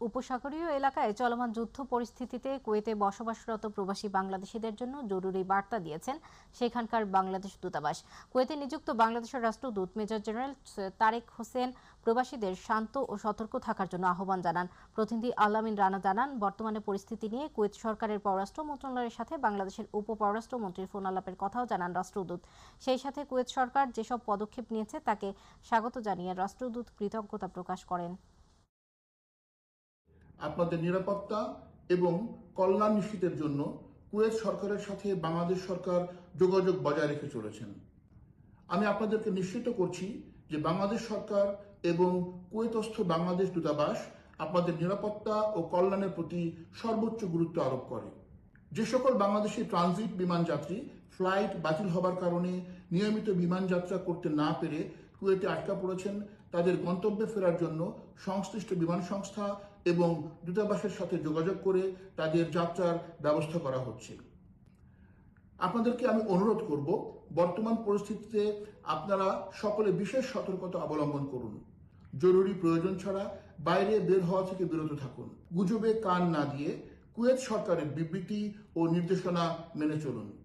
উপসাগরীয় এলাকায় চলমান যুদ্ধ পরিস্থিতিতে কুয়েতে বসবাসরত প্রবাসী বাংলাদেশিদের জন্য জরুরি বার্তা দিয়েছেন সেখানকার বাংলাদেশ দূতাবাস। কুয়েতে নিযুক্ত বাংলাদেশের রাষ্ট্রদূত মেজর জেনারেল তারেক হোসেন প্রবাসীদের শান্ত ও সতর্ক থাকার জন্য আহ্বান জানান। প্রতিনিধি আল-আমিন রানা জানান, বর্তমানে পরিস্থিতি নিয়ে কুয়েত সরকারের পররাষ্ট্র মন্ত্রণালয়ের সাথে বাংলাদেশের উপপররাষ্ট্রমন্ত্রীর ফোন আলাপের কথাও জানান রাষ্ট্রদূত। সেই সাথে কুয়েত সরকার যেসব পদক্ষেপ নিয়েছে তাকে স্বাগত জানিয়ে রাষ্ট্রদূত কৃতজ্ঞতা প্রকাশ করেন। আপনাদের নিরাপত্তা এবং কল্যাণ নিশ্চিতের জন্য কুয়েত সরকারের সাথে বাংলাদেশ সরকার যোগাযোগ বজায় রেখে চলেছেন। আমি আপনাদেরকে নিশ্চিত করছি যে বাংলাদেশ সরকার এবং কুয়েতস্থ বাংলাদেশ দূতাবাস আপনাদের নিরাপত্তা ও কল্যাণের প্রতি সর্বোচ্চ গুরুত্ব আরোপ করে। যে সকল বাংলাদেশি ট্রানজিট বিমান যাত্রী ফ্লাইট বাতিল হবার কারণে নিয়মিত বিমান যাত্রা করতে না পেরে কুয়েতে আটকা পড়েছেন, তাদের গন্তব্যে ফেরার জন্য সংশ্লিষ্ট বিমান সংস্থা এবং দূতাবাসের সাথে যোগাযোগ করে তাদের যাত্রার ব্যবস্থা করা হচ্ছে। আপনাদেরকে আমি অনুরোধ করব, বর্তমান পরিস্থিতিতে আপনারা সকলে বিশেষ সতর্কতা অবলম্বন করুন। জরুরি প্রয়োজন ছাড়া বাইরে বের হওয়া থেকে বিরত থাকুন। গুজবে কান না দিয়ে কুয়েত সরকারের বিবৃতি ও নির্দেশনা মেনে চলুন।